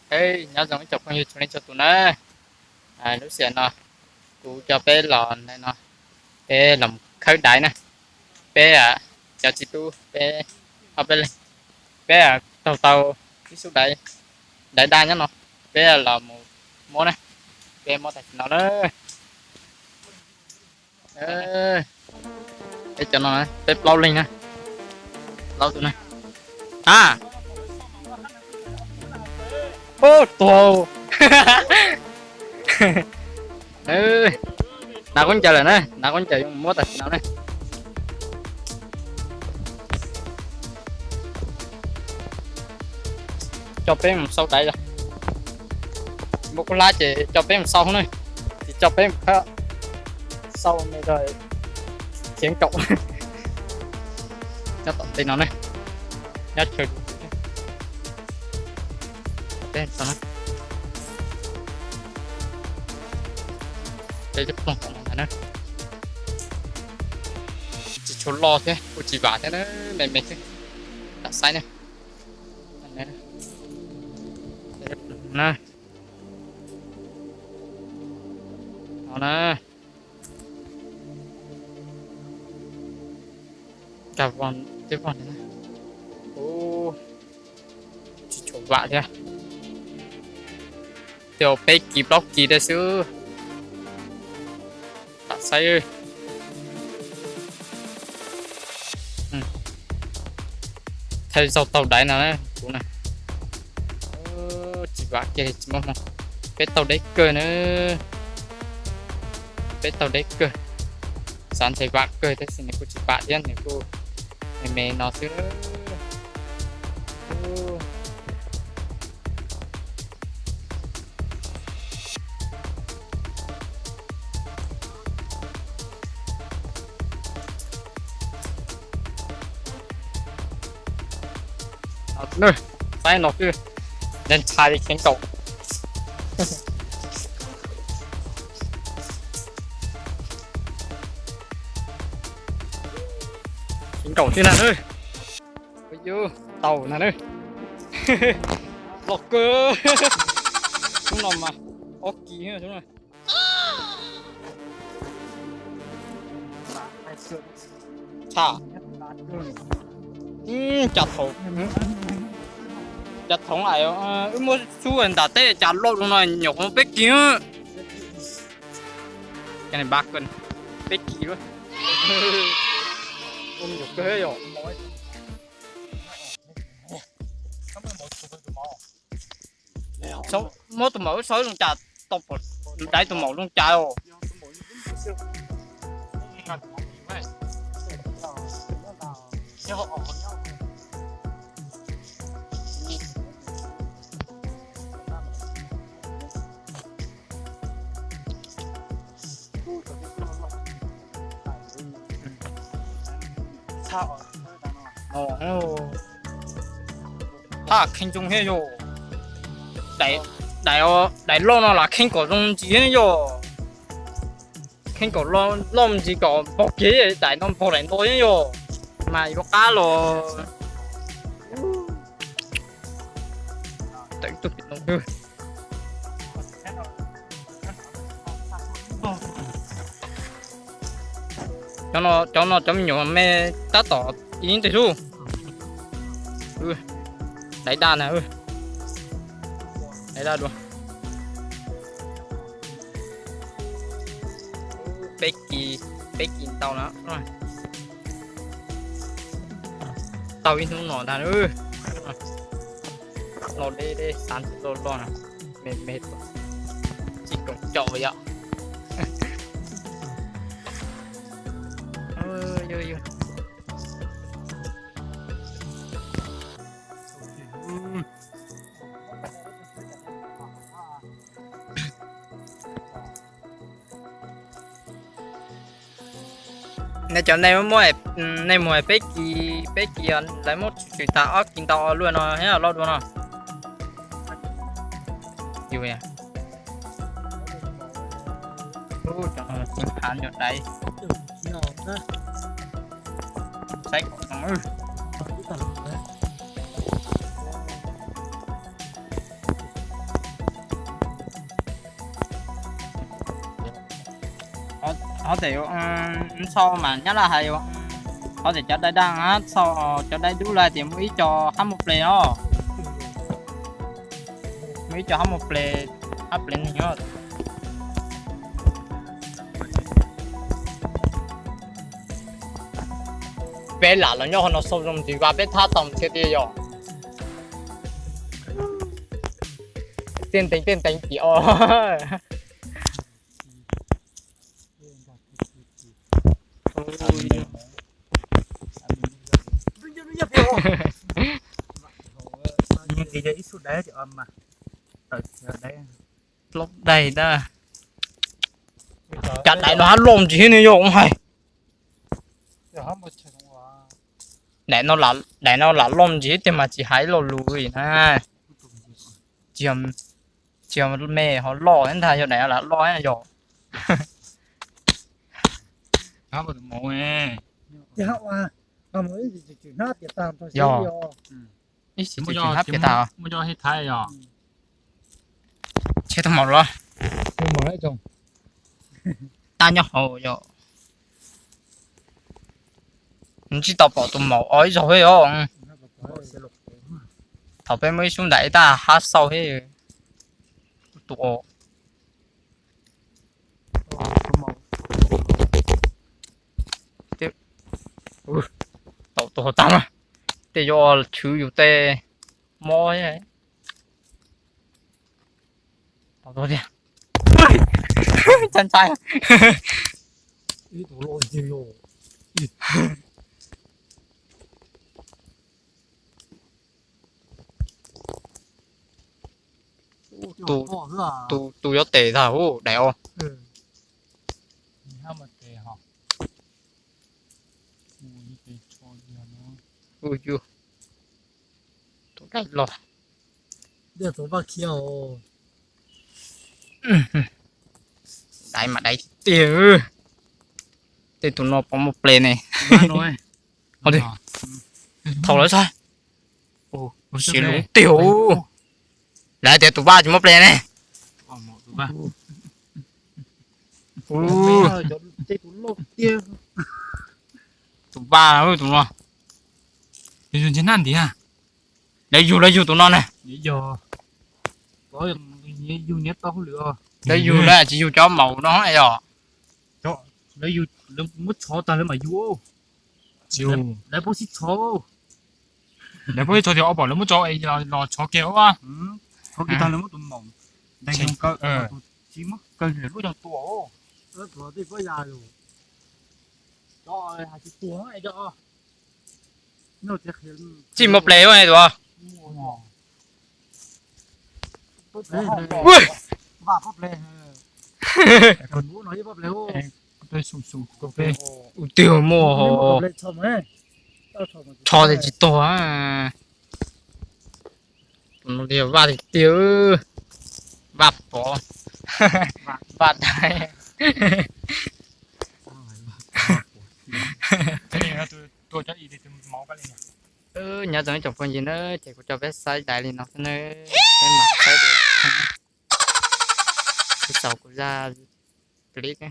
Ê, nhớ rằng chụp con YouTube lên cho tụi nó. Lúc xưa nó cụ cho bé lòn này nó. Bé làm khởi đại nè. Bé cho chị tu bé học bé lên. Bé tàu tàu cái số đại đại đa nhá nó. Bé là một món này. Bé món thịt nó đó. Ê, để cho nó bé lâu lên nè. Lâu tụi này. Ô tô. Ừ. Nào con chờ rồi nè, nào con chờ mua thịt nào nè. Cho bé một sâu đẩy rồi. Một con lá chỉ cho bé một sâu thôi. Thì cho bé một cái sâu này rồi khiến cậu. Cho tận tay nó này. Nhớ chơi. Bé sao nó. Đây giúp lòng này nữa. Chỉ chỗ lo thế, cô chỉ vả thế nó mềm mềm thế. Đã sai nè. Đây nè. Đó nè. Cả vòng tiếp vòng thế này. Ô. Chỉ chỗ vả thế. Tiểu bé kì block kì đây chứ. Sai ơi. Thay dầu tàu đáy nào đấy cũng này. Chỉ vác kia chỉ mong cái tàu đấy cơ nữa. Cái tàu đấy cơ. Sáng thấy vác cơ thế xin này cô chỉ vác đi này cô. Mẹ nó xíu nữa. Nơi tay nó cứ lên chai đi khiến cậu. Khiến cậu thế nào ơi. Ôi dư tàu nào ơi. Lọc cơ. Chúng nó mà ốc ký nữa chúng này. Chà. Chặt thổ. Chặt thống lại mua chú anh đã tê chặt lột luôn rồi nhục nó bếch kia. Cái này bạc cân bếch kia luôn. Ôm nhục cơ rồi. Số mỗi tụi mẫu sói luôn chặt tộc đáy tụi mẫu luôn chặt rồi. Ta khen chung hết rồi. Đại lo nó là khen cổ trong gì hết rồi. Khen cổ lo gì cổ bọc kia đại nó bọc lại thôi rồi. Mà có cá rồi. Tại tôi bị nóng hư. Cho nó chấm nhỏ mẹ ta tỏ ý tới chú. Đáy đa nè đáy đa luôn. Becky tàu nó rồi. Tàu in xuống nọ thằng nó đi sáng lô nè mệt chỉ còn chọ vậy ạ. Ơi này chỗ này mua Becky lấy một chữ ta kinh to luôn rồi hết là lo luôn rồi. Yêu à. Chẳng chính phán nhột đấy. sai cổ nó họ thì sau mà nhớ là hay họ thì cho đây đang á sau cho đây đu lại thì mới cho hắn một play đó mới cho hắn một play hấp lên nhớ bé lạ là nhau nó sâu trong thì qua bé thắt tầm thế đi rồi tiên tính chị ơi nhưng cái giấy số đấy thì âm mà ở đấy lúc đây đó chặt lại nó lồm gì này không hay để nó là lồm gì thì mà chỉ hái lò lùi nè chiều mẹ họ lo đến thay cho này là lo ấy rồi nó một màu nè thì họ à mới chỉ nát để tạm thôi ít chỉ hấp cái tao mới cho hết thay rồi chết thằng một rồi nhưng mà chồng ta nhóc hồ rồi không chỉ tao bỏ tụi màu ói rồi không thằng bé mới xuống đẩy ta hát sau hết tụi tụi tăng à để cho chúอยู่tê mò ấy tụi đi chân trái ý tụi lôi nhiều tụi có tệ thảo đẻo nó mà tệ họ ui chưa tụi đây lo để tụi bác kiều đại mà đại tiền thì tụi nó có một plane này nói thôi đi thầu nói sai ồ xí lúng tiểu lại để tụi ba chỉ một plane này tụi ba tụi ba ơi tụi nó bây giờ thế nào thì à lấy dù tụi nó này bây giờ có như du nhất tao không lừa lấy dù là chỉ dù cho màu nó ấy rồi cho lấy du lấy mất chó ta lấy mà du chiều lấy bố xích chó lấy bố xích chó thì ông bảo lấy mất chó ấy là chó kéo à có cái ta lấy mất tụi mỏng đây không có chỉ mất cần để lúc trong tổ tụi thì có già rồi cho hai chục tuổi ấy cho nó chỉ một plane này tụi ui và pháp lệ còn muốn nói pháp lệ ô tôi sùng sùng cà phê tiểu mồ hồ cho thì chỉ to á một điều ba thì tiêu bắp bỏ bắp này tôi cho ý để máu cái này nhớ rằng chụp con gì nữa thì cũng cho bé sai đại liền nó cái mặt sai được cái sau của ra click ấy